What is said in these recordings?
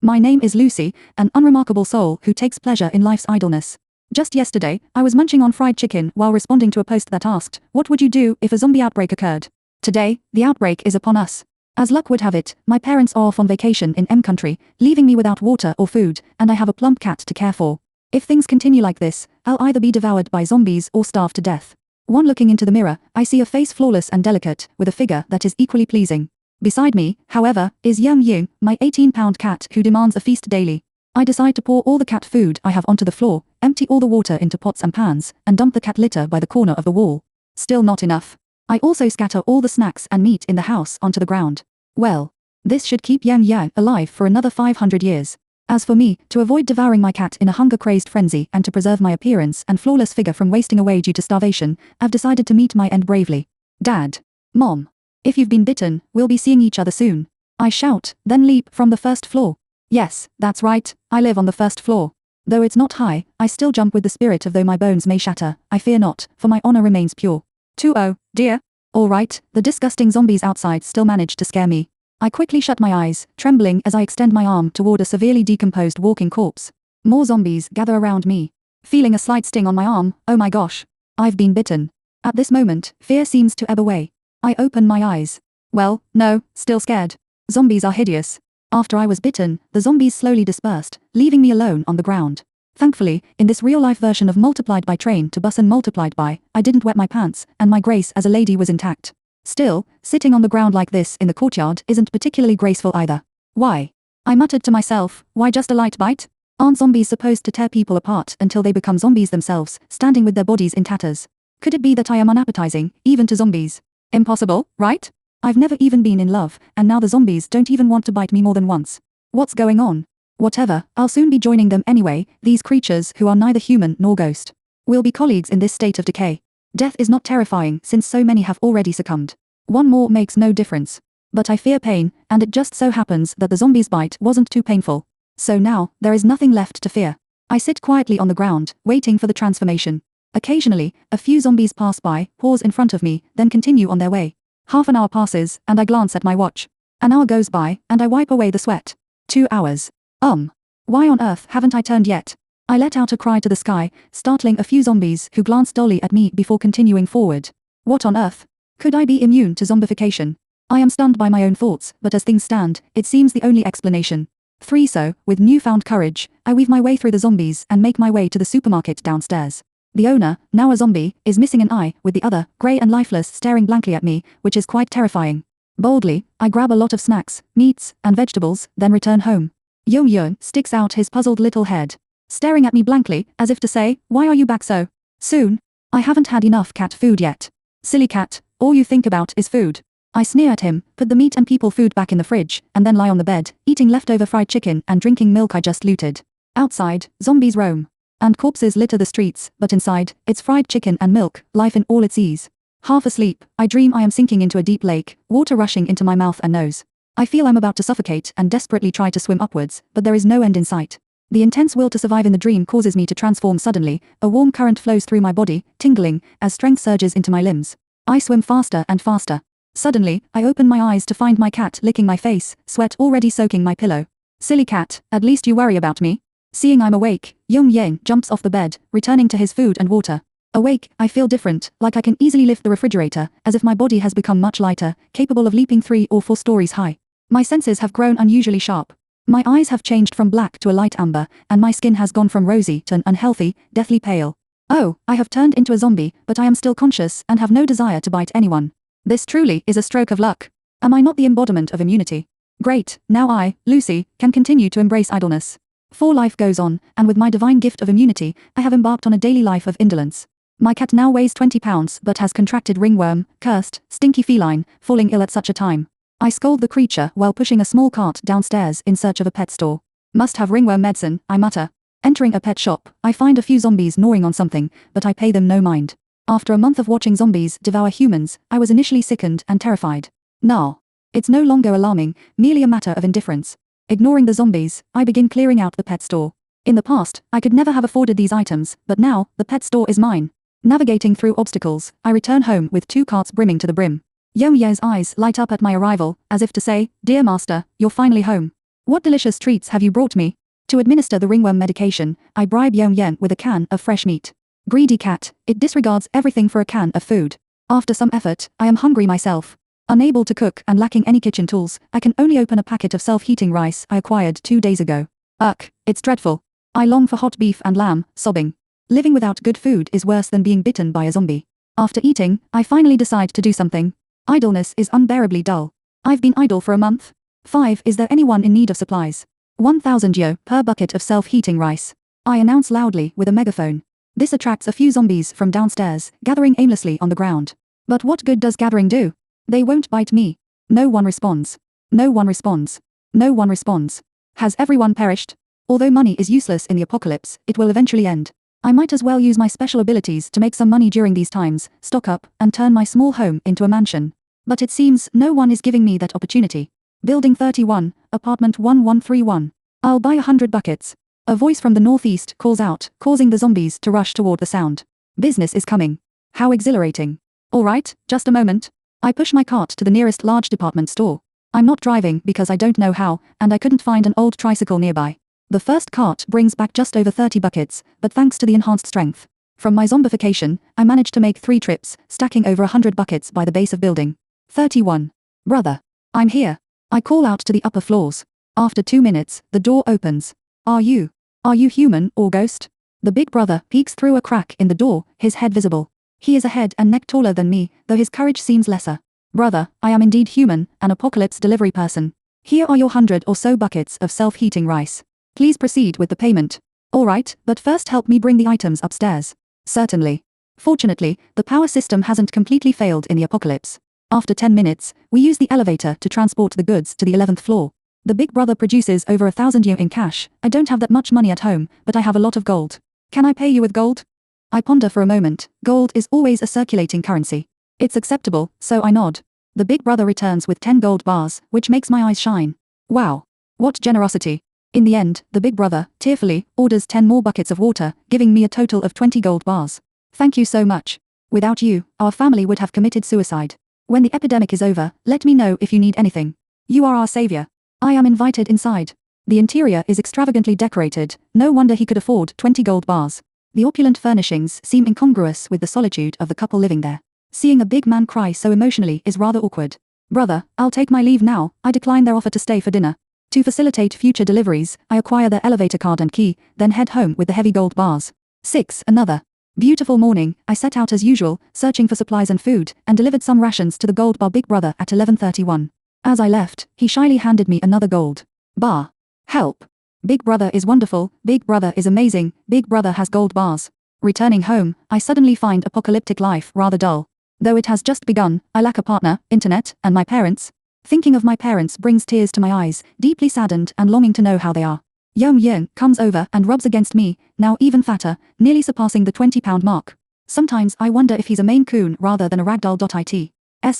My name is Lucy, an unremarkable soul who takes pleasure in life's idleness. Just yesterday, I was munching on fried chicken while responding to a post that asked, what would you do if a zombie outbreak occurred? Today, the outbreak is upon us. As luck would have it, my parents are off on vacation in M country, leaving me without water or food, and I have a plump cat to care for. If things continue like this, I'll either be devoured by zombies or starve to death. One looking into the mirror, I see a face flawless and delicate, with a figure that is equally pleasing. Beside me, however, is Young Yu, my 18-pound cat who demands a feast daily. I decide to pour all the cat food I have onto the floor, empty all the water into pots and pans, and dump the cat litter by the corner of the wall. Still not enough. I also scatter all the snacks and meat in the house onto the ground. Well, this should keep Yang Yang alive for another 500 years. As for me, to avoid devouring my cat in a hunger-crazed frenzy and to preserve my appearance and flawless figure from wasting away due to starvation, I've decided to meet my end bravely. Dad. Mom. If you've been bitten, we'll be seeing each other soon. I shout, then leap from the first floor. Yes, that's right, I live on the first floor. Though it's not high, I still jump with the spirit of though my bones may shatter, I fear not, for my honor remains pure. 2-0, dear. All right, the disgusting zombies outside still manage to scare me. I quickly shut my eyes, trembling as I extend my arm toward a severely decomposed walking corpse. More zombies gather around me. Feeling a slight sting on my arm, oh my gosh. I've been bitten. At this moment, fear seems to ebb away. I open my eyes. Well, no, still scared. Zombies are hideous. After I was bitten, the zombies slowly dispersed, leaving me alone on the ground. Thankfully, in this real-life version of multiplied by train to bus and multiplied by, I didn't wet my pants, and my grace as a lady was intact. Still, sitting on the ground like this in the courtyard isn't particularly graceful either. Why? I muttered to myself, why just a light bite? Aren't zombies supposed to tear people apart until they become zombies themselves, standing with their bodies in tatters? Could it be that I am unappetizing, even to zombies? Impossible, right? I've never even been in love, and now the zombies don't even want to bite me more than once. What's going on? Whatever, I'll soon be joining them anyway, these creatures who are neither human nor ghost. We'll be colleagues in this state of decay. Death is not terrifying since so many have already succumbed. One more makes no difference. But I fear pain, and it just so happens that the zombie's bite wasn't too painful. So now, there is nothing left to fear. I sit quietly on the ground, waiting for the transformation. Occasionally, a few zombies pass by, pause in front of me, then continue on their way. Half an hour passes, and I glance at my watch. An hour goes by, and I wipe away the sweat. 2 hours. Why on earth haven't I turned yet? I let out a cry to the sky, startling a few zombies who glanced dully at me before continuing forward. What on earth? Could I be immune to zombification? I am stunned by my own thoughts, but as things stand, it seems the only explanation. 3 So, with newfound courage, I weave my way through the zombies and make my way to the supermarket downstairs. The owner, now a zombie, is missing an eye, with the other, grey and lifeless, staring blankly at me, which is quite terrifying. Boldly, I grab a lot of snacks, meats, and vegetables, then return home. Yong sticks out his puzzled little head, staring at me blankly, as if to say, why are you back so soon? I haven't had enough cat food yet. Silly cat, all you think about is food. I sneer at him, put the meat and people food back in the fridge, and then lie on the bed, eating leftover fried chicken and drinking milk I just looted. Outside, zombies roam. And corpses litter the streets, but inside, it's fried chicken and milk, life in all its ease. Half asleep, I dream I am sinking into a deep lake, water rushing into my mouth and nose. I feel I'm about to suffocate and desperately try to swim upwards, but there is no end in sight. The intense will to survive in the dream causes me to transform suddenly. A warm current flows through my body, tingling, as strength surges into my limbs. I swim faster and faster. Suddenly, I open my eyes to find my cat licking my face, sweat already soaking my pillow. Silly cat, at least you worry about me. Seeing I'm awake, Yang jumps off the bed, returning to his food and water. Awake, I feel different, like I can easily lift the refrigerator, as if my body has become much lighter, capable of leaping 3 or 4 stories high. My senses have grown unusually sharp. My eyes have changed from black to a light amber, and my skin has gone from rosy to an unhealthy, deathly pale. Oh, I have turned into a zombie, but I am still conscious and have no desire to bite anyone. This truly is a stroke of luck. Am I not the embodiment of immunity? Great, now I, Lucy, can continue to embrace idleness. For life goes on, and with my divine gift of immunity, I have embarked on a daily life of indolence. My cat now weighs 20 pounds but has contracted ringworm, cursed, stinky feline, falling ill at such a time. I scold the creature while pushing a small cart downstairs in search of a pet store. Must have ringworm medicine, I mutter. Entering a pet shop, I find a few zombies gnawing on something, but I pay them no mind. After a month of watching zombies devour humans, I was initially sickened and terrified. Now, it's no longer alarming, merely a matter of indifference. Ignoring the zombies, I begin clearing out the pet store. In the past, I could never have afforded these items, but now, the pet store is mine. Navigating through obstacles, I return home with 2 carts brimming to the brim. Yongye's eyes light up at my arrival, as if to say, Dear master, you're finally home. What delicious treats have you brought me? To administer the ringworm medication, I bribe Yong Yen with a can of fresh meat. Greedy cat, it disregards everything for a can of food. After some effort, I am hungry myself. Unable to cook and lacking any kitchen tools, I can only open a packet of self-heating rice I acquired 2 days ago. Ugh, it's dreadful. I long for hot beef and lamb, sobbing. Living without good food is worse than being bitten by a zombie. After eating, I finally decide to do something. Idleness is unbearably dull. I've been idle for a month. 5. Is there anyone in need of supplies? 1,000 yo per bucket of self-heating rice. I announce loudly with a megaphone. This attracts a few zombies from downstairs, gathering aimlessly on the ground. But what good does gathering do? They won't bite me. No one responds. No one responds. No one responds. Has everyone perished? Although money is useless in the apocalypse, it will eventually end. I might as well use my special abilities to make some money during these times, stock up, and turn my small home into a mansion. But it seems no one is giving me that opportunity. Building 31, apartment 1131. I'll buy 100 buckets. A voice from the northeast calls out, causing the zombies to rush toward the sound. Business is coming. How exhilarating. All right, just a moment. I push my cart to the nearest large department store. I'm not driving because I don't know how, and I couldn't find an old tricycle nearby. The first cart brings back just over 30 buckets, but thanks to the enhanced strength from my zombification, I managed to make 3 trips, stacking over 100 buckets by the base of building 31. Brother. I'm here. I call out to the upper floors. After 2 minutes, the door opens. Are you human or ghost? The big brother peeks through a crack in the door, his head visible. He is a head and neck taller than me, though his courage seems lesser. Brother, I am indeed human, an apocalypse delivery person. Here are your 100 or so buckets of self-heating rice. Please proceed with the payment. All right, but first help me bring the items upstairs. Certainly. Fortunately, the power system hasn't completely failed in the apocalypse. After 10 minutes, we use the elevator to transport the goods to the 11th floor. The big brother produces over 1,000 yo in cash. I don't have that much money at home, but I have a lot of gold. Can I pay you with gold? I ponder for a moment. Gold is always a circulating currency. It's acceptable, so I nod. The big brother returns with 10 gold bars, which makes my eyes shine. Wow. What generosity. In the end, the big brother, tearfully, orders 10 more buckets of water, giving me a total of 20 gold bars. Thank you so much. Without you, our family would have committed suicide. When the epidemic is over, let me know if you need anything. You are our savior. I am invited inside. The interior is extravagantly decorated, no wonder he could afford 20 gold bars. The opulent furnishings seem incongruous with the solitude of the couple living there. Seeing a big man cry so emotionally is rather awkward. Brother, I'll take my leave now. I decline their offer to stay for dinner. To facilitate future deliveries, I acquire their elevator card and key, then head home with the heavy gold bars. 6. Another beautiful morning, I set out as usual, searching for supplies and food, and delivered some rations to the gold bar big brother at 11:31. As I left, he shyly handed me another gold bar. Help. Big brother is wonderful, big brother is amazing, big brother has gold bars. Returning home, I suddenly find apocalyptic life rather dull. Though it has just begun, I lack a partner, internet, and my parents. Thinking of my parents brings tears to my eyes, deeply saddened and longing to know how they are. Young Yeung comes over and rubs against me, now even fatter, nearly surpassing the 20-pound mark. Sometimes I wonder if he's a Maine Coon rather than a ragdoll.it.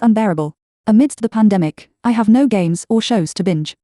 Unbearable. Amidst the pandemic, I have no games or shows to binge.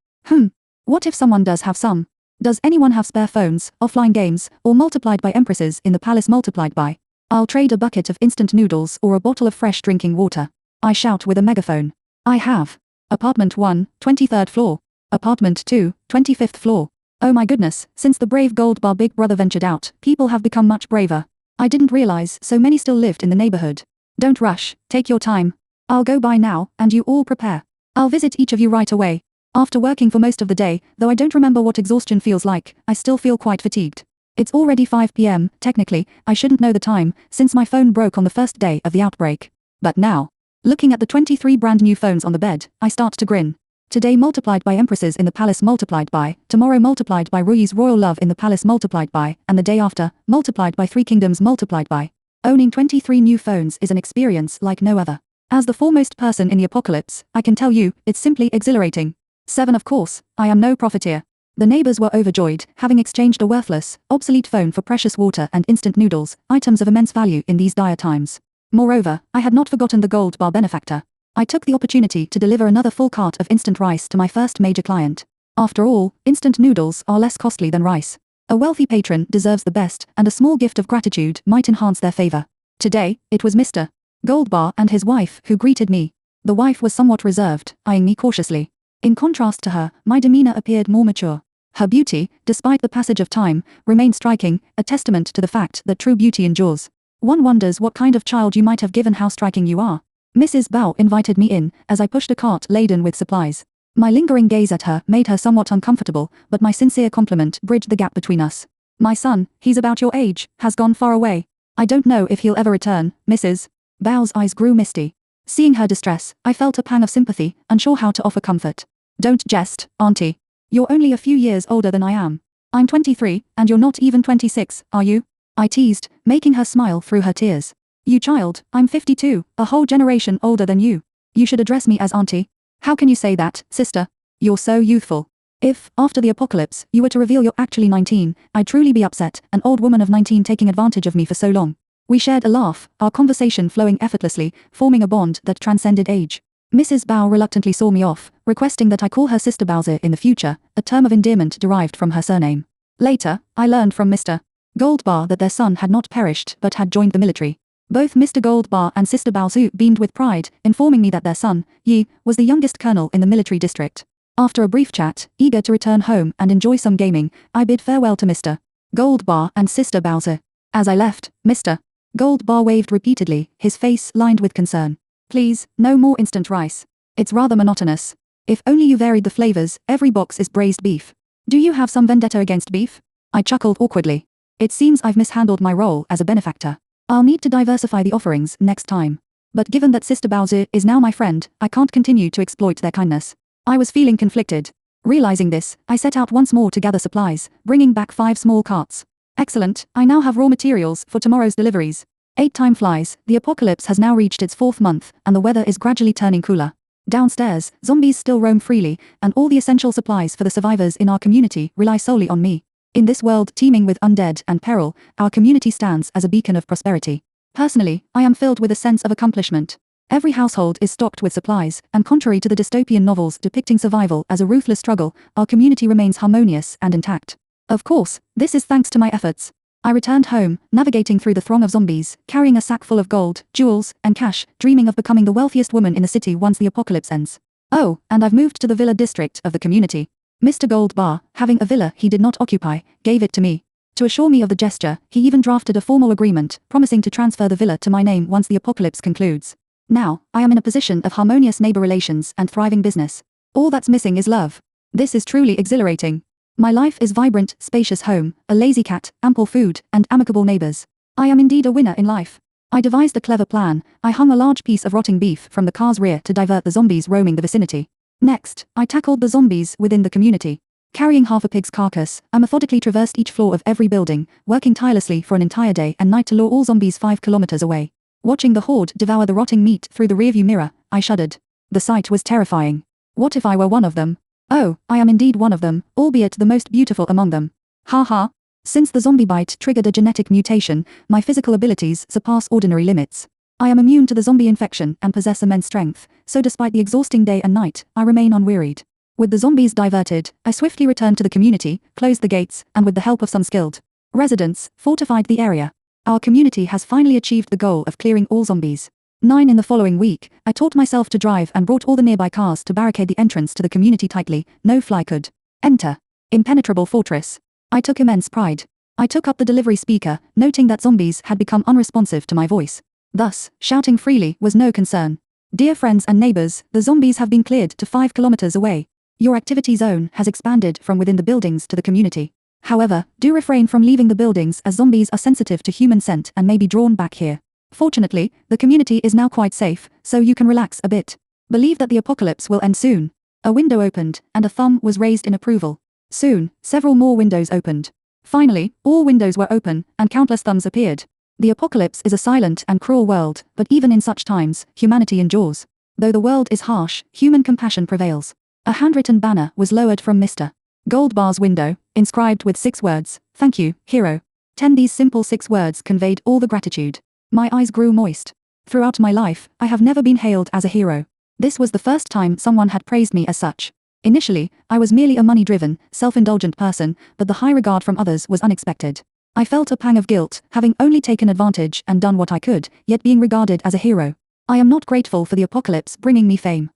What if someone does have some? Does anyone have spare phones, offline games, or multiplied by empresses in the palace multiplied by? I'll trade a bucket of instant noodles or a bottle of fresh drinking water. I shout with a megaphone. I have. Apartment 1, 23rd floor. Apartment 2, 25th floor. Oh my goodness, since the brave gold bar big brother ventured out, people have become much braver. I didn't realize so many still lived in the neighborhood. Don't rush, take your time. I'll go by now, and you all prepare. I'll visit each of you right away. After working for most of the day, though I don't remember what exhaustion feels like, I still feel quite fatigued. It's already 5 p.m, technically, I shouldn't know the time, since my phone broke on the first day of the outbreak. But now, looking at the 23 brand new phones on the bed, I start to grin. Today multiplied by empresses in the palace multiplied by, tomorrow multiplied by Rui's royal love in the palace multiplied by, and the day after, multiplied by 3 kingdoms multiplied by. Owning 23 new phones is an experience like no other. As the foremost person in the apocalypse, I can tell you, it's simply exhilarating. 7. Of course, I am no profiteer. The neighbors were overjoyed, having exchanged a worthless, obsolete phone for precious water and instant noodles, items of immense value in these dire times. Moreover, I had not forgotten the gold bar benefactor. I took the opportunity to deliver another full cart of instant rice to my first major client. After all, instant noodles are less costly than rice. A wealthy patron deserves the best, and a small gift of gratitude might enhance their favor. Today, it was Mr. Goldbar and his wife who greeted me. The wife was somewhat reserved, eyeing me cautiously. In contrast to her, my demeanor appeared more mature. Her beauty, despite the passage of time, remained striking, a testament to the fact that true beauty endures. One wonders what kind of child you might have given how striking you are. Mrs. Bao invited me in, as I pushed a cart laden with supplies. My lingering gaze at her made her somewhat uncomfortable, but my sincere compliment bridged the gap between us. My son, he's about your age, has gone far away. I don't know if he'll ever return, Mrs. Bao's eyes grew misty. Seeing her distress, I felt a pang of sympathy, unsure how to offer comfort. Don't jest, auntie. You're only a few years older than I am. I'm 23, and you're not even 26, are you? I teased, making her smile through her tears. You child, I'm 52, a whole generation older than you. You should address me as auntie. How can you say that, sister? You're so youthful. If, after the apocalypse, you were to reveal you're actually 19, I'd truly be upset, an old woman of 19 taking advantage of me for so long. We shared a laugh, our conversation flowing effortlessly, forming a bond that transcended age. Mrs. Bao reluctantly saw me off, requesting that I call her Sister Baozi in the future, a term of endearment derived from her surname. Later, I learned from Mr. Goldbar that their son had not perished but had joined the military. Both Mr. Goldbar and Sister Baozi beamed with pride, informing me that their son, Yi, was the youngest colonel in the military district. After a brief chat, eager to return home and enjoy some gaming, I bid farewell to Mr. Goldbar and Sister Baozi. As I left, Mr. Goldbar waved repeatedly, his face lined with concern. Please, no more instant rice. It's rather monotonous. If only you varied the flavors, every box is braised beef. Do you have some vendetta against beef? I chuckled awkwardly. It seems I've mishandled my role as a benefactor. I'll need to diversify the offerings next time. But given that Sister Baozi is now my friend, I can't continue to exploit their kindness. I was feeling conflicted. Realizing this, I set out once more to gather supplies, bringing back 5 small carts. Excellent, I now have raw materials for tomorrow's deliveries. 8 time flies, the apocalypse has now reached its 4th month, and the weather is gradually turning cooler. Downstairs, zombies still roam freely, and all the essential supplies for the survivors in our community rely solely on me. In this world teeming with undead and peril, our community stands as a beacon of prosperity. Personally, I am filled with a sense of accomplishment. Every household is stocked with supplies, and contrary to the dystopian novels depicting survival as a ruthless struggle, our community remains harmonious and intact. Of course, this is thanks to my efforts. I returned home, navigating through the throng of zombies, carrying a sack full of gold, jewels, and cash, dreaming of becoming the wealthiest woman in the city once the apocalypse ends. Oh, and I've moved to the villa district of the community. Mr. Goldbar, having a villa he did not occupy, gave it to me. To assure me of the gesture, he even drafted a formal agreement, promising to transfer the villa to my name once the apocalypse concludes. Now, I am in a position of harmonious neighbor relations and thriving business. All that's missing is love. This is truly exhilarating. My life is vibrant, spacious home, a lazy cat, ample food, and amicable neighbors. I am indeed a winner in life. I devised a clever plan. I hung a large piece of rotting beef from the car's rear to divert the zombies roaming the vicinity. Next, I tackled the zombies within the community. Carrying half a pig's carcass, I methodically traversed each floor of every building, working tirelessly for an entire day and night to lure all zombies 5 kilometers away. Watching the horde devour the rotting meat through the rearview mirror, I shuddered. The sight was terrifying. What if I were one of them? Oh, I am indeed one of them, albeit the most beautiful among them. Ha ha. Since the zombie bite triggered a genetic mutation, my physical abilities surpass ordinary limits. I am immune to the zombie infection and possess immense strength, so despite the exhausting day and night, I remain unwearied. With the zombies diverted, I swiftly returned to the community, closed the gates, and with the help of some skilled residents, fortified the area. Our community has finally achieved the goal of clearing all zombies. 9 in the following week, I taught myself to drive and brought all the nearby cars to barricade the entrance to the community tightly. No fly could enter. Impenetrable fortress. I took immense pride. I took up the delivery speaker, noting that zombies had become unresponsive to my voice. Thus, shouting freely was no concern. Dear friends and neighbors, the zombies have been cleared to 5 kilometers away. Your activity zone has expanded from within the buildings to the community. However, do refrain from leaving the buildings as zombies are sensitive to human scent and may be drawn back here. Fortunately, the community is now quite safe, so you can relax a bit. Believe that the apocalypse will end soon. A window opened, and a thumb was raised in approval. Soon, several more windows opened. Finally, all windows were open, and countless thumbs appeared. The apocalypse is a silent and cruel world, but even in such times, humanity endures. Though the world is harsh, human compassion prevails. A handwritten banner was lowered from Mr. Goldbar's window, inscribed with 6 words, "Thank you, hero." 10 These simple 6 words conveyed all the gratitude. My eyes grew moist. Throughout my life, I have never been hailed as a hero. This was the first time someone had praised me as such. Initially, I was merely a money-driven, self-indulgent person, but the high regard from others was unexpected. I felt a pang of guilt, having only taken advantage and done what I could, yet being regarded as a hero. I am not grateful for the apocalypse bringing me fame.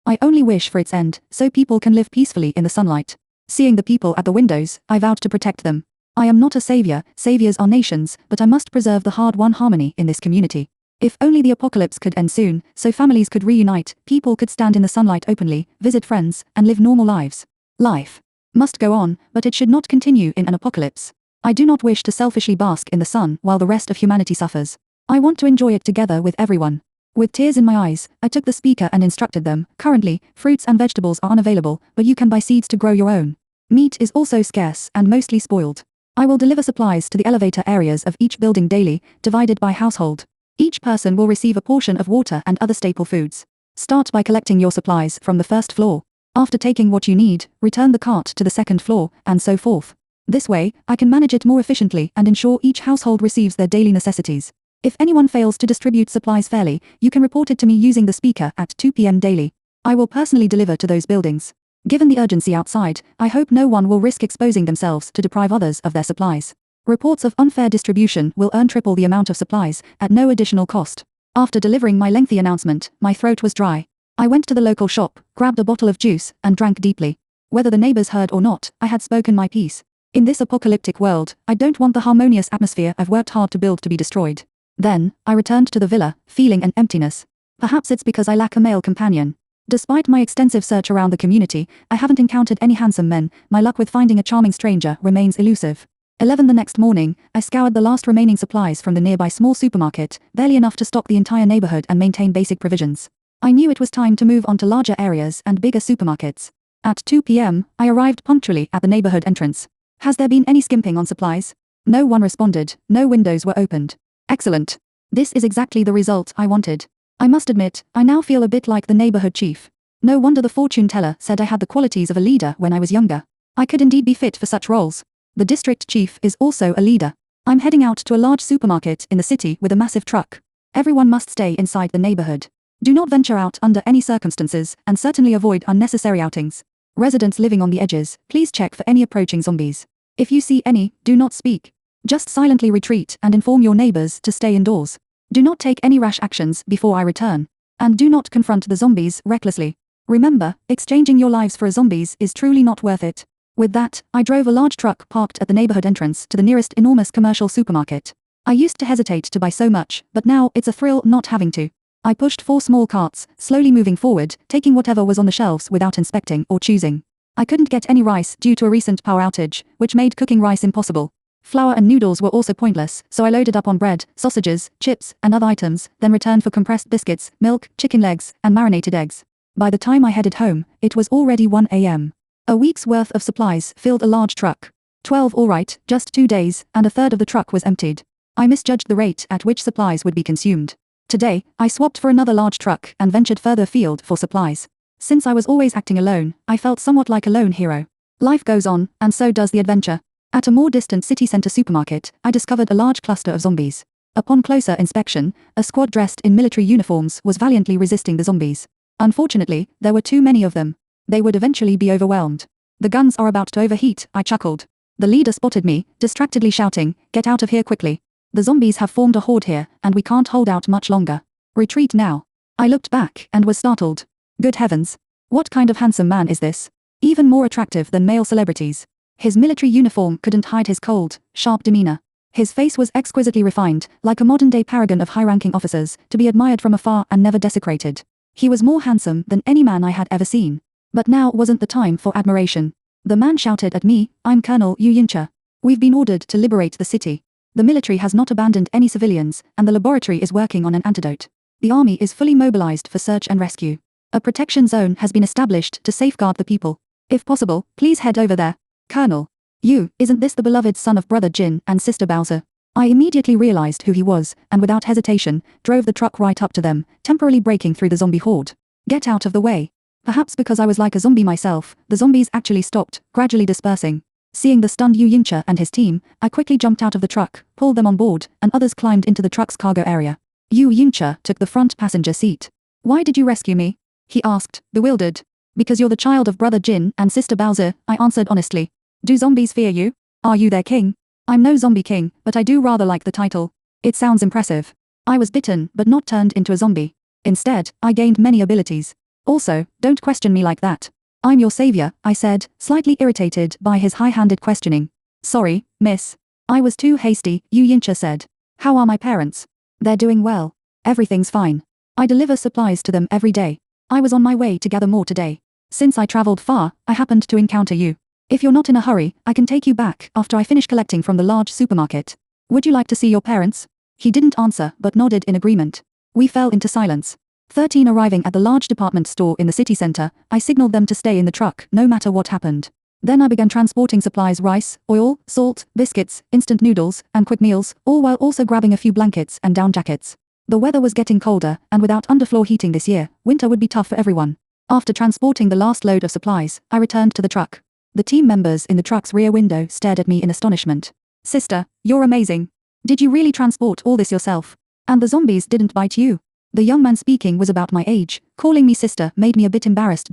I only wish for its end, so people can live peacefully in the sunlight. Seeing the people at the windows, I vowed to protect them. I am not a savior, saviors are nations, but I must preserve the hard-won harmony in this community. If only the apocalypse could end soon, so families could reunite, people could stand in the sunlight openly, visit friends, and live normal lives. Life must go on, but it should not continue in an apocalypse. I do not wish to selfishly bask in the sun while the rest of humanity suffers. I want to enjoy it together with everyone. With tears in my eyes, I took the speaker and instructed them, currently, fruits and vegetables are unavailable, but you can buy seeds to grow your own. Meat is also scarce and mostly spoiled. I will deliver supplies to the elevator areas of each building daily, divided by household. Each person will receive a portion of water and other staple foods. Start by collecting your supplies from the first floor. After taking what you need, return the cart to the second floor, and so forth. This way, I can manage it more efficiently and ensure each household receives their daily necessities. If anyone fails to distribute supplies fairly, you can report it to me using the speaker at 2 p.m. daily. I will personally deliver to those buildings. Given the urgency outside, I hope no one will risk exposing themselves to deprive others of their supplies. Reports of unfair distribution will earn triple the amount of supplies, at no additional cost. After delivering my lengthy announcement, my throat was dry. I went to the local shop, grabbed a bottle of juice, and drank deeply. Whether the neighbors heard or not, I had spoken my piece. In this apocalyptic world, I don't want the harmonious atmosphere I've worked hard to build to be destroyed. Then, I returned to the villa, feeling an emptiness. Perhaps it's because I lack a male companion. Despite my extensive search around the community, I haven't encountered any handsome men. My luck with finding a charming stranger remains elusive. 11 the next morning, I scoured the last remaining supplies from the nearby small supermarket, barely enough to stock the entire neighborhood and maintain basic provisions. I knew it was time to move on to larger areas and bigger supermarkets. At 2 p.m., I arrived punctually at the neighborhood entrance. Has there been any skimping on supplies? No one responded, no windows were opened. Excellent. This is exactly the result I wanted. I must admit, I now feel a bit like the neighborhood chief. No wonder the fortune teller said I had the qualities of a leader when I was younger. I could indeed be fit for such roles. The district chief is also a leader. I'm heading out to a large supermarket in the city with a massive truck. Everyone must stay inside the neighborhood. Do not venture out under any circumstances, and certainly avoid unnecessary outings. Residents living on the edges, please check for any approaching zombies. If you see any, do not speak. Just silently retreat and inform your neighbors to stay indoors. Do not take any rash actions before I return. And do not confront the zombies recklessly. Remember, exchanging your lives for zombies is truly not worth it. With that, I drove a large truck parked at the neighborhood entrance to the nearest enormous commercial supermarket. I used to hesitate to buy so much, but now it's a thrill not having to. I pushed 4 small carts, slowly moving forward, taking whatever was on the shelves without inspecting or choosing. I couldn't get any rice due to a recent power outage, which made cooking rice impossible. Flour and noodles were also pointless, so I loaded up on bread, sausages, chips, and other items, then returned for compressed biscuits, milk, chicken legs, and marinated eggs. By the time I headed home, it was already 1 a.m. A week's worth of supplies filled a large truck. 12 all right, just 2 days, and a third of the truck was emptied. I misjudged the rate at which supplies would be consumed. Today, I swapped for another large truck and ventured further afield for supplies. Since I was always acting alone, I felt somewhat like a lone hero. Life goes on, and so does the adventure. At a more distant city center supermarket, I discovered a large cluster of zombies. Upon closer inspection, a squad dressed in military uniforms was valiantly resisting the zombies. Unfortunately, there were too many of them. They would eventually be overwhelmed. The guns are about to overheat, I chuckled. The leader spotted me, distractedly shouting, "Get out of here quickly. The zombies have formed a horde here, and we can't hold out much longer. Retreat now." I looked back and was startled. Good heavens. What kind of handsome man is this? Even more attractive than male celebrities. His military uniform couldn't hide his cold, sharp demeanor. His face was exquisitely refined, like a modern-day paragon of high-ranking officers, to be admired from afar and never desecrated. He was more handsome than any man I had ever seen. But now wasn't the time for admiration. The man shouted at me, "I'm Colonel Yu Yincha. We've been ordered to liberate the city. The military has not abandoned any civilians, and the laboratory is working on an antidote. The army is fully mobilized for search and rescue. A protection zone has been established to safeguard the people. If possible, please head over there. Colonel. You, isn't this the beloved son of Brother Jin and Sister Bowser?" I immediately realized who he was, and without hesitation, drove the truck right up to them, temporarily breaking through the zombie horde. Get out of the way. Perhaps because I was like a zombie myself, the zombies actually stopped, gradually dispersing. Seeing the stunned Yu Yincha and his team, I quickly jumped out of the truck, pulled them on board, and others climbed into the truck's cargo area. Yu Yincha took the front passenger seat. "Why did you rescue me?" he asked, bewildered. "Because you're the child of Brother Jin and Sister Bowser," I answered honestly. "Do zombies fear you? Are you their king?" "I'm no zombie king, but I do rather like the title. It sounds impressive. I was bitten but not turned into a zombie. Instead, I gained many abilities. Also, don't question me like that. I'm your savior, I said, slightly irritated by his high-handed questioning. Sorry, miss. I was too hasty, Yu Yincha said. How are my parents? They're doing well. Everything's fine. I deliver supplies to them every day. I was on my way to gather more today. Since I traveled far, I happened to encounter you. If you're not in a hurry, I can take you back after I finish collecting from the large supermarket. Would you like to see your parents? He didn't answer but nodded in agreement. We fell into silence. 13 arriving at the large department store in the city center, I signaled them to stay in the truck no matter what happened. Then I began transporting supplies: rice, oil, salt, biscuits, instant noodles, and quick meals, all while also grabbing a few blankets and down jackets. The weather was getting colder, and without underfloor heating this year, winter would be tough for everyone. After transporting the last load of supplies, I returned to the truck. The team members in the truck's rear window stared at me in astonishment. Sister, you're amazing. Did you really transport all this yourself? And the zombies didn't bite you? The young man speaking was about my age. Calling me sister made me a bit embarrassed.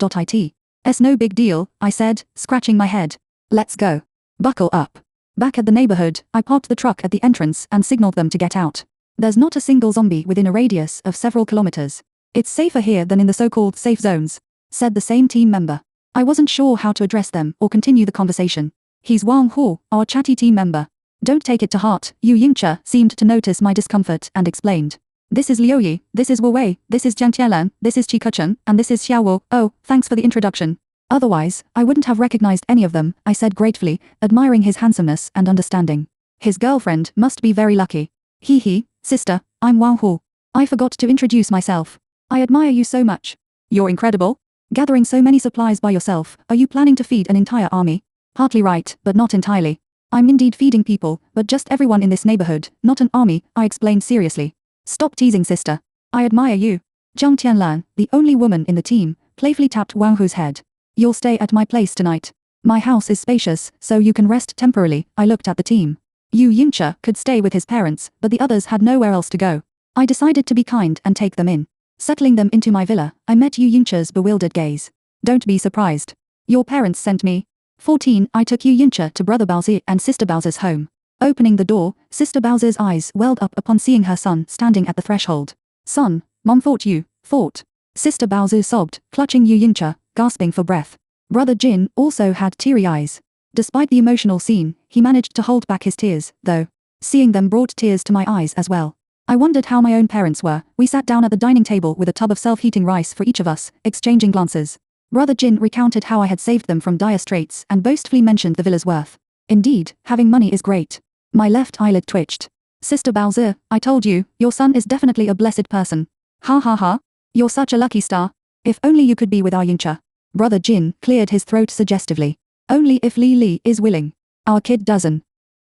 It's no big deal, I said, scratching my head. Let's go. Buckle up. Back at the neighborhood, I parked the truck at the entrance and signaled them to get out. There's not a single zombie within a radius of several kilometers. It's safer here than in the so-called safe zones, said the same team member. I wasn't sure how to address them or continue the conversation. He's Wang Hu, our chatty team member. Don't take it to heart. Yu Yingcha seemed to notice my discomfort and explained. This is Liu Yi, this is Wu Wei, this is Jian Tianlan, this is Qi Kechen, and this is Xiao Wu. Oh, thanks for the introduction. Otherwise, I wouldn't have recognized any of them, I said gratefully, admiring his handsomeness and understanding. His girlfriend must be very lucky. Hee, sister, I'm Wang Hu. I forgot to introduce myself. I admire you so much. You're incredible. Gathering so many supplies by yourself, are you planning to feed an entire army? Partly right, but not entirely. I'm indeed feeding people, but just everyone in this neighborhood, not an army, I explained seriously. Stop teasing, sister. I admire you. Jiang Tianlan, the only woman in the team, playfully tapped Wang Hu's head. You'll stay at my place tonight. My house is spacious, so you can rest temporarily. I looked at the team. Yu Yingcha could stay with his parents, but the others had nowhere else to go. I decided to be kind and take them in. Settling them into my villa, I met Yu Yingcha's bewildered gaze. Don't be surprised. Your parents sent me. 14. I took Yu Yingcha to Brother Baozi and Sister Baozi's home. Opening the door, Sister Baozi's eyes welled up upon seeing her son standing at the threshold. Son, Mom thought you fought. Sister Baozi sobbed, clutching Yu Yingcha, gasping for breath. Brother Jin also had teary eyes. Despite the emotional scene, he managed to hold back his tears, though. Seeing them brought tears to my eyes as well. I wondered how my own parents were. We sat down at the dining table with a tub of self-heating rice for each of us, exchanging glances. Brother Jin recounted how I had saved them from dire straits and boastfully mentioned the villa's worth. Indeed, having money is great. My left eyelid twitched. Sister Baozi, I told you, your son is definitely a blessed person. Ha ha ha. You're such a lucky star. If only you could be with our Yingcha. Brother Jin cleared his throat suggestively. Only if Li is willing. Our kid doesn't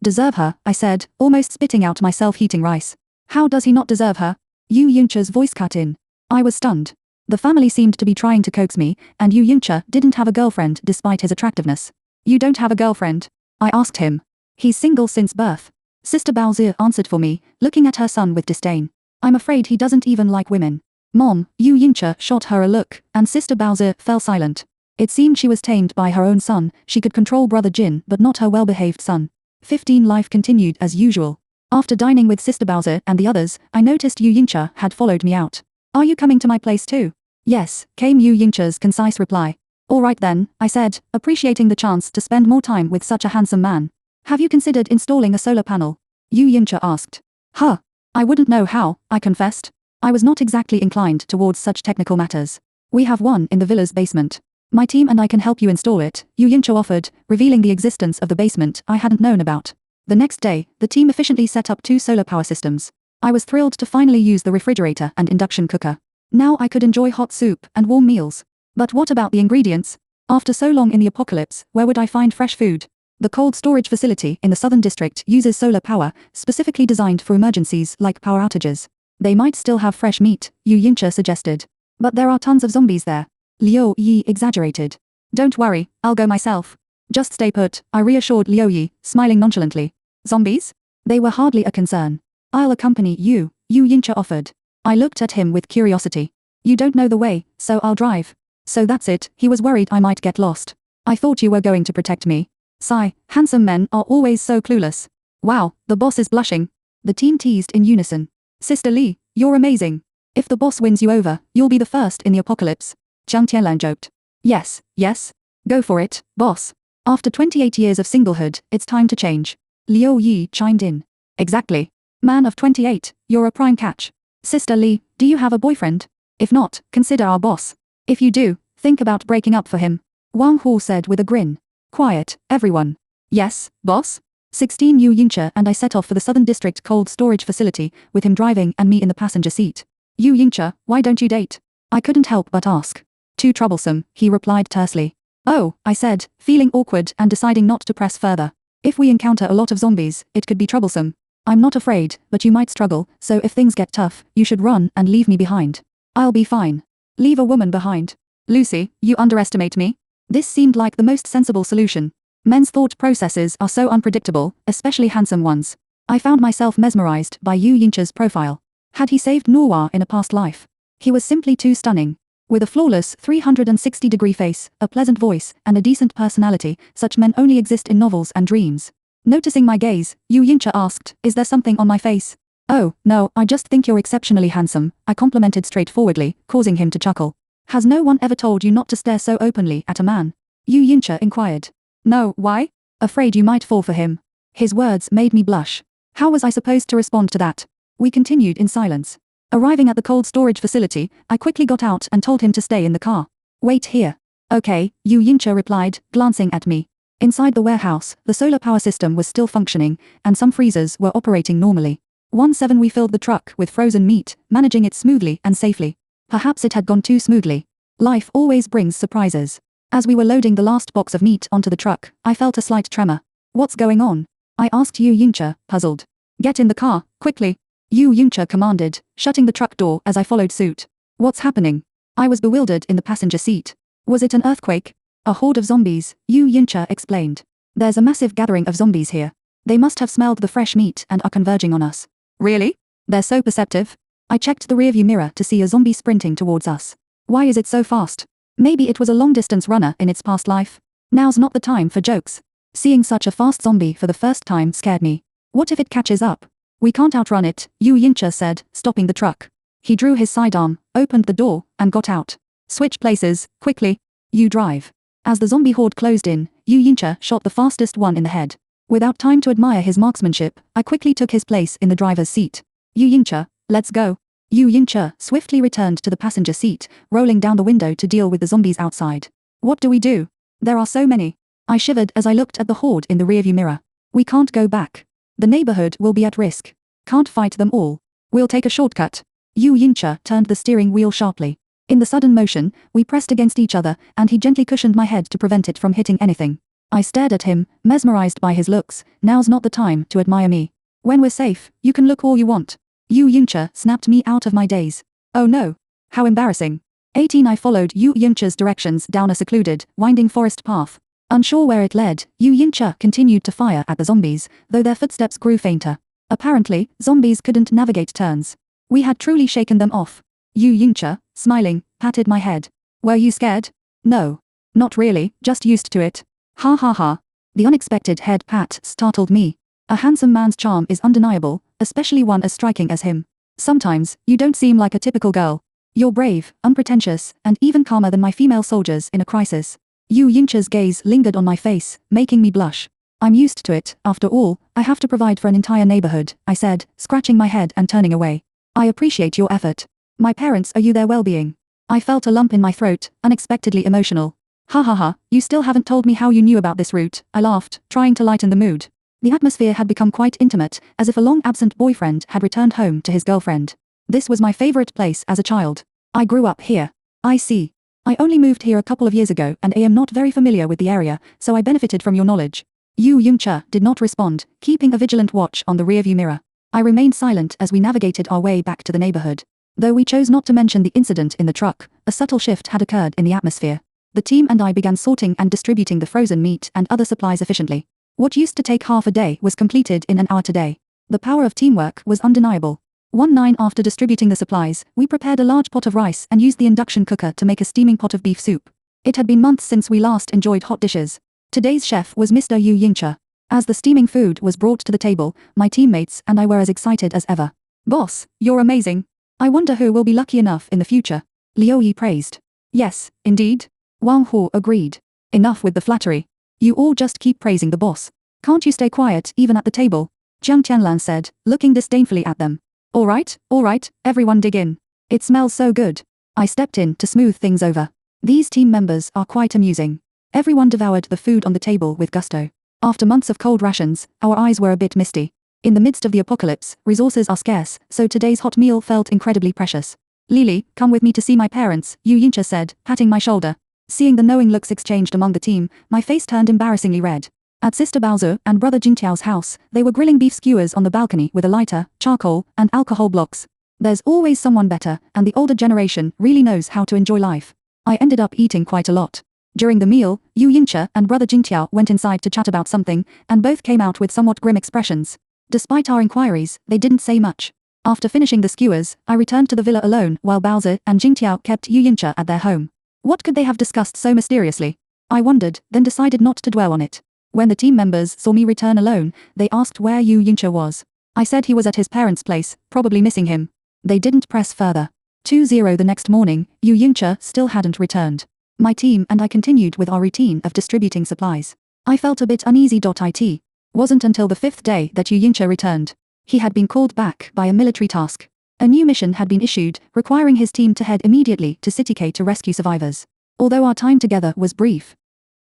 deserve her, I said, almost spitting out my self-heating rice. How does he not deserve her? Yu Yingcha's voice cut in. I was stunned. The family seemed to be trying to coax me, and Yu Yingcha didn't have a girlfriend despite his attractiveness. You don't have a girlfriend? I asked him. He's single since birth. Sister Baozi answered for me, looking at her son with disdain. I'm afraid he doesn't even like women. Mom, Yu Yingcha shot her a look, and Sister Baozi fell silent. It seemed she was tamed by her own son. She could control Brother Jin but not her well-behaved son. 15. Life continued as usual. After dining with Sister Baozi and the others, I noticed Yu Yingcha had followed me out. Are you coming to my place too? Yes, came Yu Yingcha's concise reply. All right then, I said, appreciating the chance to spend more time with such a handsome man. Have you considered installing a solar panel? Yu Yingcha asked. Huh. I wouldn't know how, I confessed. I was not exactly inclined towards such technical matters. We have one in the villa's basement. My team and I can help you install it, Yu Yingcha offered, revealing the existence of the basement I hadn't known about. The next day, the team efficiently set up 2 solar power systems. I was thrilled to finally use the refrigerator and induction cooker. Now I could enjoy hot soup and warm meals. But what about the ingredients? After so long in the apocalypse, where would I find fresh food? The cold storage facility in the southern district uses solar power, specifically designed for emergencies like power outages. They might still have fresh meat, Yu Yingcha suggested. But there are tons of zombies there. Liu Yi exaggerated. Don't worry, I'll go myself. Just stay put, I reassured Liu Yi, smiling nonchalantly. Zombies? They were hardly a concern. I'll accompany you, Yu Yingcha offered. I looked at him with curiosity. You don't know the way, so I'll drive. So that's it, he was worried I might get lost. I thought you were going to protect me. Sigh, handsome men are always so clueless. Wow, the boss is blushing. The team teased in unison. Sister Li, you're amazing. If the boss wins you over, you'll be the first in the apocalypse. Jiang Tianlan joked. Yes, yes. Go for it, boss. After 28 years of singlehood, it's time to change. Liu Yi chimed in. Exactly. Man of 28, you're a prime catch. Sister Li, do you have a boyfriend? If not, consider our boss. If you do, think about breaking up for him. Wang Hu said with a grin. Quiet, everyone. Yes, boss? 16 Yu Yinche and I set off for the Southern District cold storage facility, with him driving and me in the passenger seat. Yu Yinche, why don't you date? I couldn't help but ask. Too troublesome, he replied tersely. Oh, I said, feeling awkward and deciding not to press further. If we encounter a lot of zombies, it could be troublesome. I'm not afraid, but you might struggle, so if things get tough, you should run and leave me behind. I'll be fine. Leave a woman behind. Lucy, you underestimate me? This seemed like the most sensible solution. Men's thought processes are so unpredictable, especially handsome ones. I found myself mesmerized by Yu Yinche's profile. Had he saved Norwa in a past life? He was simply too stunning. With a flawless 360-degree face, a pleasant voice, and a decent personality, such men only exist in novels and dreams. Noticing my gaze, Yu Yinche asked, is there something on my face? Oh, no, I just think you're exceptionally handsome, I complimented straightforwardly, causing him to chuckle. Has no one ever told you not to stare so openly at a man? Yu Yinche inquired. No, why? Afraid you might fall for him. His words made me blush. How was I supposed to respond to that? We continued in silence. Arriving at the cold storage facility, I quickly got out and told him to stay in the car. Wait here. Okay, Yu Yinche replied, glancing at me. Inside the warehouse, the solar power system was still functioning, and some freezers were operating normally. 17 We filled the truck with frozen meat, managing it smoothly and safely. Perhaps it had gone too smoothly. Life always brings surprises. As we were loading the last box of meat onto the truck, I felt a slight tremor. What's going on? I asked Yu Yinche, puzzled. Get in the car, quickly. Yu Yinche commanded, shutting the truck door as I followed suit. What's happening? I was bewildered in the passenger seat. Was it an earthquake? A horde of zombies, Yu Yinche explained. There's a massive gathering of zombies here. They must have smelled the fresh meat and are converging on us. Really? They're so perceptive. I checked the rearview mirror to see a zombie sprinting towards us. Why is it so fast? Maybe it was a long-distance runner in its past life. Now's not the time for jokes. Seeing such a fast zombie for the first time scared me. What if it catches up? We can't outrun it, Yu Yinche said, stopping the truck. He drew his sidearm, opened the door, and got out. Switch places, quickly. You drive. As the zombie horde closed in, Yu Yinche shot the fastest one in the head. Without time to admire his marksmanship, I quickly took his place in the driver's seat. Yu Yinche, let's go. Yu Yinche swiftly returned to the passenger seat, rolling down the window to deal with the zombies outside. What do we do? There are so many. I shivered as I looked at the horde in the rearview mirror. We can't go back. The neighborhood will be at risk. Can't fight them all. We'll take a shortcut. Yu Yinche turned the steering wheel sharply. In the sudden motion, we pressed against each other, and he gently cushioned my head to prevent it from hitting anything. I stared at him, mesmerized by his looks. Now's not the time to admire me. When we're safe, you can look all you want. Yu Yinche snapped me out of my daze. Oh no. How embarrassing. 18 I followed Yu Yinche's directions down a secluded, winding forest path. Unsure where it led, Yu Yinche continued to fire at the zombies, though their footsteps grew fainter. Apparently, zombies couldn't navigate turns. We had truly shaken them off. Yu Yinche, smiling, patted my head. Were you scared? No. Not really, just used to it. Ha ha ha. The unexpected head pat startled me. A handsome man's charm is undeniable, especially one as striking as him. Sometimes, you don't seem like a typical girl. You're brave, unpretentious, and even calmer than my female soldiers in a crisis. Yu Yinche's gaze lingered on my face, making me blush. I'm used to it, after all, I have to provide for an entire neighborhood, I said, scratching my head and turning away. I appreciate your effort. My parents owe you their well-being. I felt a lump in my throat, unexpectedly emotional. Ha ha ha, you still haven't told me how you knew about this route, I laughed, trying to lighten the mood. The atmosphere had become quite intimate, as if a long-absent boyfriend had returned home to his girlfriend. This was my favorite place as a child. I grew up here. I see. I only moved here a couple of years ago and I am not very familiar with the area, so I benefited from your knowledge. Yu Yinche did not respond, keeping a vigilant watch on the rearview mirror. I remained silent as we navigated our way back to the neighborhood. Though we chose not to mention the incident in the truck, a subtle shift had occurred in the atmosphere. The team and I began sorting and distributing the frozen meat and other supplies efficiently. What used to take half a day was completed in an hour today. The power of teamwork was undeniable. 1-9 After distributing the supplies, we prepared a large pot of rice and used the induction cooker to make a steaming pot of beef soup. It had been months since we last enjoyed hot dishes. Today's chef was Mr. Yu Yinche. As the steaming food was brought to the table, my teammates and I were as excited as ever. Boss, you're amazing. I wonder who will be lucky enough in the future. Liu Yi praised. Yes, indeed. Wang Hu agreed. Enough with the flattery. You all just keep praising the boss. Can't you stay quiet even at the table? Jiang Tianlan said, looking disdainfully at them. All right, everyone dig in. It smells so good. I stepped in to smooth things over. These team members are quite amusing. Everyone devoured the food on the table with gusto. After months of cold rations, our eyes were a bit misty. In the midst of the apocalypse, resources are scarce, so today's hot meal felt incredibly precious. Lily, come with me to see my parents, Yu Yincha said, patting my shoulder. Seeing the knowing looks exchanged among the team, my face turned embarrassingly red. At Sister Baozi and Brother Jingtiao's house, they were grilling beef skewers on the balcony with a lighter, charcoal, and alcohol blocks. There's always someone better, and the older generation really knows how to enjoy life. I ended up eating quite a lot. During the meal, Yu Yincha and Brother Jingtiao went inside to chat about something, and both came out with somewhat grim expressions. Despite our inquiries, they didn't say much. After finishing the skewers, I returned to the villa alone while Baozi and Jingtiao kept Yu Yincha at their home. What could they have discussed so mysteriously? I wondered, then decided not to dwell on it. When the team members saw me return alone, they asked where Yu Yincha was. I said he was at his parents' place, probably missing him. They didn't press further. 2-0 the next morning, Yu Yincha still hadn't returned. My team and I continued with our routine of distributing supplies. I felt a bit uneasy. It wasn't until the 5th day that Yu Yincha returned. He had been called back by a military task. A new mission had been issued, requiring his team to head immediately to City K to rescue survivors. Although our time together was brief,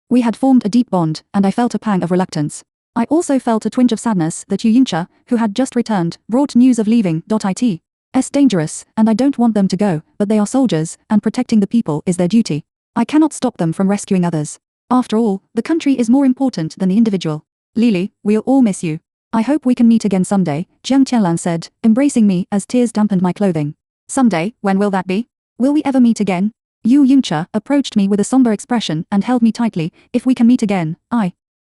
we had formed a deep bond, and I felt a pang of reluctance. I also felt a twinge of sadness that Yu Yincha, who had just returned, brought news of leaving. It's dangerous, and I don't want them to go, but they are soldiers, and protecting the people is their duty. I cannot stop them from rescuing others. After all, the country is more important than the individual. Lily, we'll all miss you. I hope we can meet again someday, Jiang Tianlan said, embracing me as tears dampened my clothing. Someday, when will that be? Will we ever meet again? Yu Yincha approached me with a somber expression and held me tightly. If we can meet again,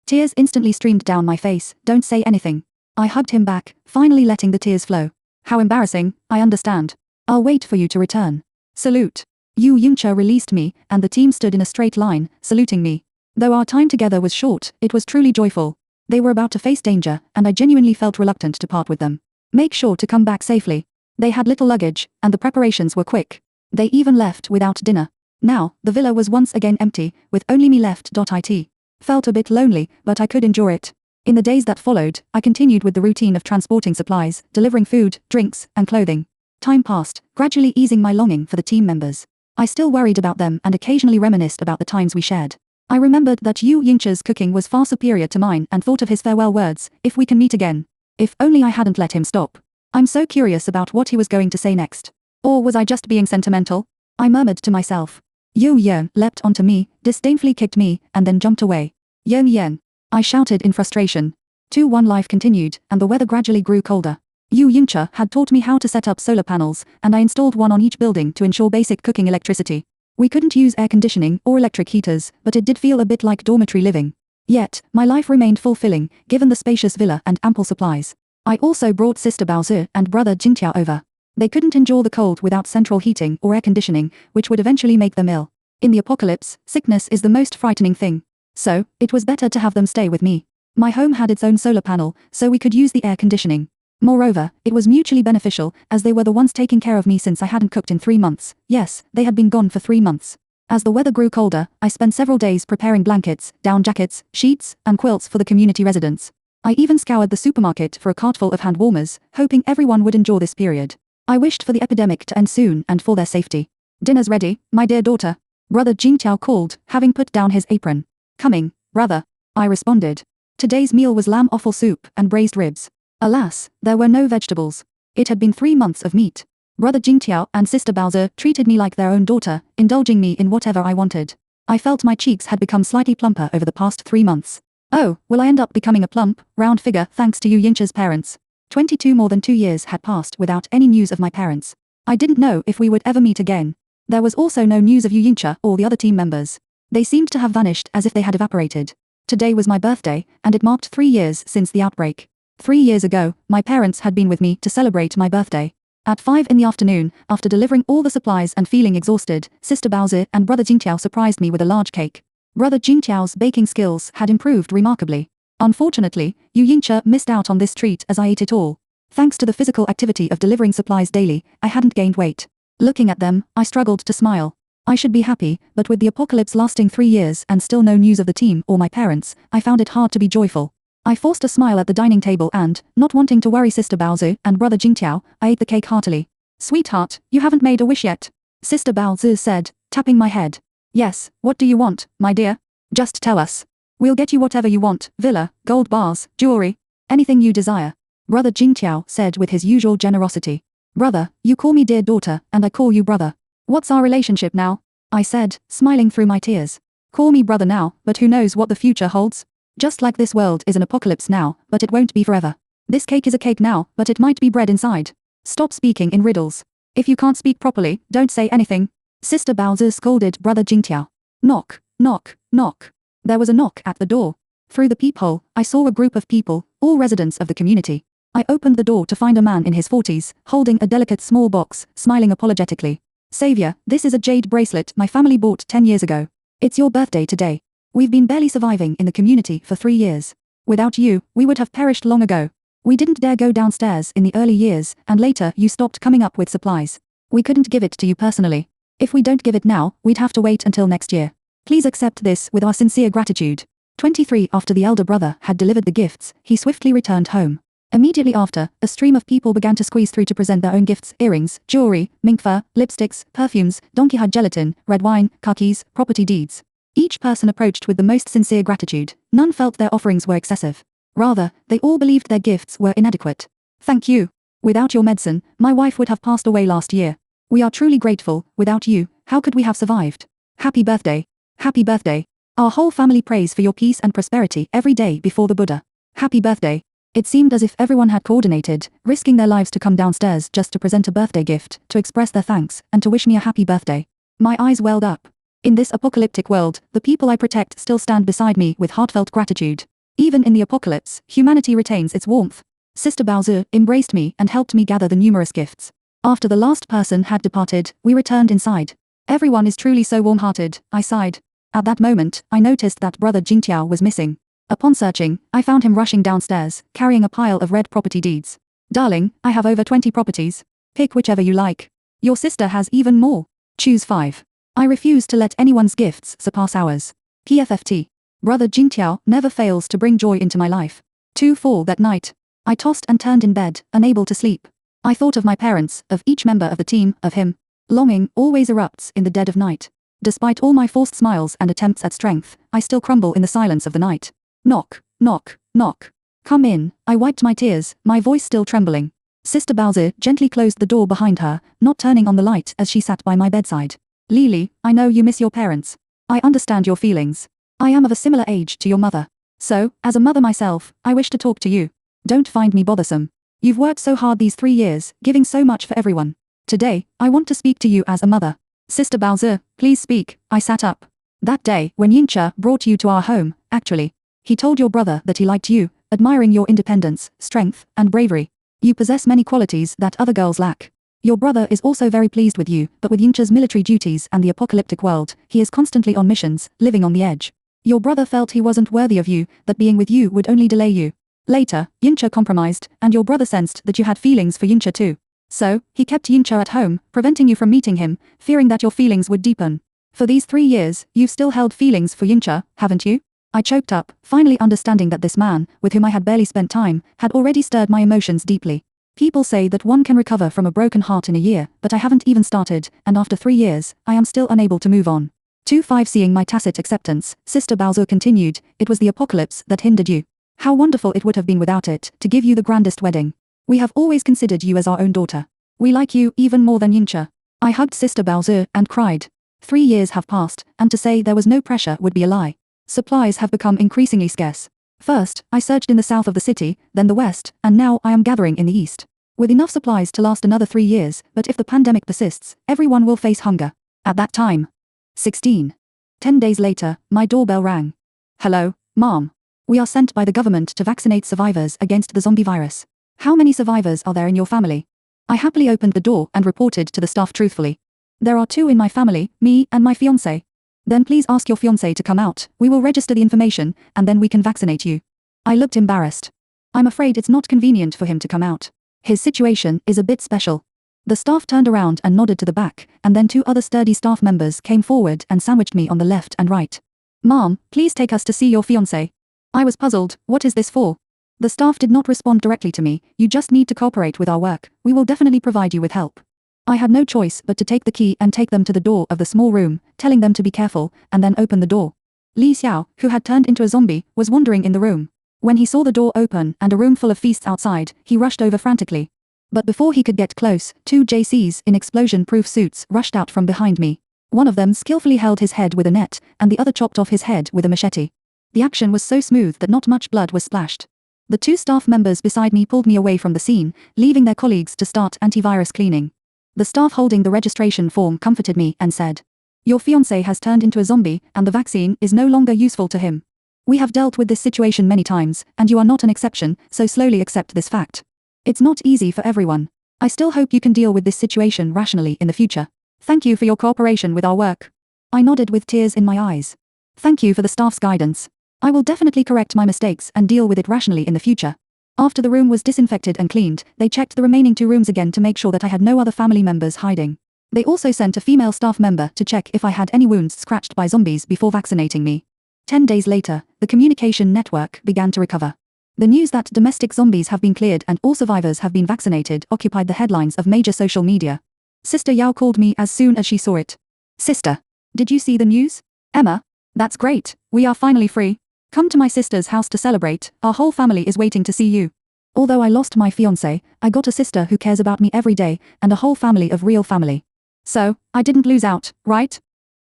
Tears instantly streamed down my face. Don't say anything. I hugged him back, finally letting the tears flow. How embarrassing, I understand. I'll wait for you to return. Salute. Yu Yincha released me, and the team stood in a straight line, saluting me. Though our time together was short, it was truly joyful. They were about to face danger, and I genuinely felt reluctant to part with them. Make sure to come back safely. They had little luggage, and the preparations were quick. They even left without dinner. Now, the villa was once again empty, with only me left. It felt a bit lonely, but I could endure it. In the days that followed, I continued with the routine of transporting supplies, delivering food, drinks, and clothing. Time passed, gradually easing my longing for the team members. I still worried about them and occasionally reminisced about the times we shared. I remembered that Yu Yincha's cooking was far superior to mine and thought of his farewell words, if we can meet again. If only I hadn't let him stop. I'm so curious about what he was going to say next. Or was I just being sentimental? I murmured to myself. Yu Yan leapt onto me, disdainfully kicked me, and then jumped away. Yan. I shouted in frustration. 2-1 life continued, and the weather gradually grew colder. Yu Yincha had taught me how to set up solar panels, and I installed one on each building to ensure basic cooking electricity. We couldn't use air conditioning or electric heaters, but it did feel a bit like dormitory living. Yet, my life remained fulfilling, given the spacious villa and ample supplies. I also brought Sister Baozi and Brother Jingtiao over. They couldn't endure the cold without central heating or air conditioning, which would eventually make them ill. In the apocalypse, sickness is the most frightening thing. So, it was better to have them stay with me. My home had its own solar panel, so we could use the air conditioning. Moreover, it was mutually beneficial, as they were the ones taking care of me since I hadn't cooked in 3 months. Yes, they had been gone for 3 months. As the weather grew colder, I spent several days preparing blankets, down jackets, sheets, and quilts for the community residents. I even scoured the supermarket for a cartful of hand warmers, hoping everyone would endure this period. I wished for the epidemic to end soon and for their safety. Dinner's ready, my dear daughter. Brother Jingtiao called, having put down his apron. Coming, brother. I responded. Today's meal was lamb offal soup and braised ribs. Alas, there were no vegetables. It had been 3 months of meat. Brother Jingtiao and Sister Baozi treated me like their own daughter, indulging me in whatever I wanted. I felt my cheeks had become slightly plumper over the past 3 months. Oh, will I end up becoming a plump, round figure thanks to Yu Yincha's parents? 22 more than 2 years had passed without any news of my parents. I didn't know if we would ever meet again. There was also no news of Yu Yincha or the other team members. They seemed to have vanished as if they had evaporated. Today was my birthday, and it marked 3 years since the outbreak. 3 years ago, my parents had been with me to celebrate my birthday. At 5 in the afternoon, after delivering all the supplies and feeling exhausted, Sister Baozi and Brother Jingtiao surprised me with a large cake. Brother Jingtiao's baking skills had improved remarkably. Unfortunately, Yu Yincha missed out on this treat as I ate it all. Thanks to the physical activity of delivering supplies daily, I hadn't gained weight. Looking at them, I struggled to smile. I should be happy, but with the apocalypse lasting 3 years and still no news of the team or my parents, I found it hard to be joyful. I forced a smile at the dining table and, not wanting to worry Sister Baozi and Brother Jingtiao, I ate the cake heartily. Sweetheart, you haven't made a wish yet. Sister Baozi said, tapping my head. Yes, what do you want, my dear? Just tell us. We'll get you whatever you want, villa, gold bars, jewelry, anything you desire. Brother Jingtiao said with his usual generosity. Brother, you call me dear daughter, and I call you brother. What's our relationship now? I said, smiling through my tears. Call me brother now, but who knows what the future holds? Just like this world is an apocalypse now, but it won't be forever. This cake is a cake now, but it might be bread inside. Stop speaking in riddles. If you can't speak properly, don't say anything. Sister Baozi scolded Brother Jingtiao. Knock, knock, knock. There was a knock at the door. Through the peephole, I saw a group of people, all residents of the community. I opened the door to find a man in his 40s, holding a delicate small box, smiling apologetically. Savior, this is a jade bracelet my family bought 10 years ago. It's your birthday today. We've been barely surviving in the community for 3 years. Without you, we would have perished long ago. We didn't dare go downstairs in the early years, and later you stopped coming up with supplies. We couldn't give it to you personally. If we don't give it now, we'd have to wait until next year. Please accept this with our sincere gratitude. 23 After the elder brother had delivered the gifts, he swiftly returned home. Immediately after, a stream of people began to squeeze through to present their own gifts: earrings, jewelry, mink fur, lipsticks, perfumes, donkey hide gelatin, red wine, car keys, property deeds. Each person approached with the most sincere gratitude. None felt their offerings were excessive. Rather, they all believed their gifts were inadequate. Thank you. Without your medicine, my wife would have passed away last year. We are truly grateful. Without you, how could we have survived? Happy birthday. Happy birthday. Our whole family prays for your peace and prosperity every day before the Buddha. Happy birthday. It seemed as if everyone had coordinated, risking their lives to come downstairs just to present a birthday gift, to express their thanks, and to wish me a happy birthday. My eyes welled up. In this apocalyptic world, the people I protect still stand beside me with heartfelt gratitude. Even in the apocalypse, humanity retains its warmth. Sister Baozi embraced me and helped me gather the numerous gifts. After the last person had departed, we returned inside. Everyone is truly so warm-hearted, I sighed. At that moment, I noticed that Brother Jingtiao was missing. Upon searching, I found him rushing downstairs, carrying a pile of red property deeds. Darling, I have over 20 properties. Pick whichever you like. Your sister has even more. Choose 5. I refuse to let anyone's gifts surpass ours. PFFT. Brother Jingtiao never fails to bring joy into my life. 2:04 that night. I tossed and turned in bed, unable to sleep. I thought of my parents, of each member of the team, of him. Longing always erupts in the dead of night. Despite all my forced smiles and attempts at strength, I still crumble in the silence of the night. Knock, knock, knock. Come in. I wiped my tears, my voice still trembling. Sister Baozi gently closed the door behind her, not turning on the light as she sat by my bedside. Lily, I know you miss your parents. I understand your feelings. I am of a similar age to your mother. So, as a mother myself, I wish to talk to you. Don't find me bothersome. You've worked so hard these 3 years, giving so much for everyone. Today, I want to speak to you as a mother. Sister Baozi, please speak. I sat up. That day, when Yincha brought you to our home, actually, he told your brother that he liked you, admiring your independence, strength, and bravery. You possess many qualities that other girls lack. Your brother is also very pleased with you, but with Yincha's military duties and the apocalyptic world, he is constantly on missions, living on the edge. Your brother felt he wasn't worthy of you, that being with you would only delay you. Later, Yincha compromised, and your brother sensed that you had feelings for Yincha too. So, he kept Yincha at home, preventing you from meeting him, fearing that your feelings would deepen. For these 3 years, you've still held feelings for Yincha, haven't you? I choked up, finally understanding that this man, with whom I had barely spent time, had already stirred my emotions deeply. People say that one can recover from a broken heart in a year, but I haven't even started, and after 3 years, I am still unable to move on. 2:05 Seeing my tacit acceptance, Sister Baozi continued, it was the apocalypse that hindered you. How wonderful it would have been without it, to give you the grandest wedding. We have always considered you as our own daughter. We like you even more than Yincha. I hugged Sister Baozi and cried. 3 years have passed, and to say there was no pressure would be a lie. Supplies have become increasingly scarce. First, I searched in the south of the city, then the west, and now I am gathering in the east. With enough supplies to last another 3 years, but if the pandemic persists, everyone will face hunger. At that time. 16. 10 days later, my doorbell rang. Hello, Mom. We are sent by the government to vaccinate survivors against the zombie virus. How many survivors are there in your family? I happily opened the door and reported to the staff truthfully. There are 2 in my family, me and my fiancé. Then please ask your fiancé to come out, we will register the information, and then we can vaccinate you. I looked embarrassed. I'm afraid it's not convenient for him to come out. His situation is a bit special. The staff turned around and nodded to the back, and then 2 other sturdy staff members came forward and sandwiched me on the left and right. "Ma'am, please take us to see your fiancé." I was puzzled. What is this for? The staff did not respond directly to me. "You just need to cooperate with our work. We will definitely provide you with help." I had no choice but to take the key and take them to the door of the small room, telling them to be careful, and then open the door. Li Xiao, who had turned into a zombie, was wandering in the room. When he saw the door open and a room full of feasts outside, he rushed over frantically. But before he could get close, 2 JCs in explosion-proof suits rushed out from behind me. One of them skillfully held his head with a net, and the other chopped off his head with a machete. The action was so smooth that not much blood was splashed. The 2 staff members beside me pulled me away from the scene, leaving their colleagues to start antivirus cleaning. The staff holding the registration form comforted me and said, "Your fiancé has turned into a zombie, and the vaccine is no longer useful to him. We have dealt with this situation many times, and you are not an exception, so slowly accept this fact. It's not easy for everyone. I still hope you can deal with this situation rationally in the future. Thank you for your cooperation with our work." I nodded with tears in my eyes. Thank you for the staff's guidance. I will definitely correct my mistakes and deal with it rationally in the future. After the room was disinfected and cleaned, they checked the remaining 2 rooms again to make sure that I had no other family members hiding. They also sent a female staff member to check if I had any wounds scratched by zombies before vaccinating me. 10 days later, the communication network began to recover. The news that domestic zombies have been cleared and all survivors have been vaccinated occupied the headlines of major social media. Sister Yao called me as soon as she saw it. "Sister, did you see the news? Emma? That's great, we are finally free. Come to my sister's house to celebrate, our whole family is waiting to see you." Although I lost my fiancé, I got a sister who cares about me every day, and a whole family of real family. So, I didn't lose out, right?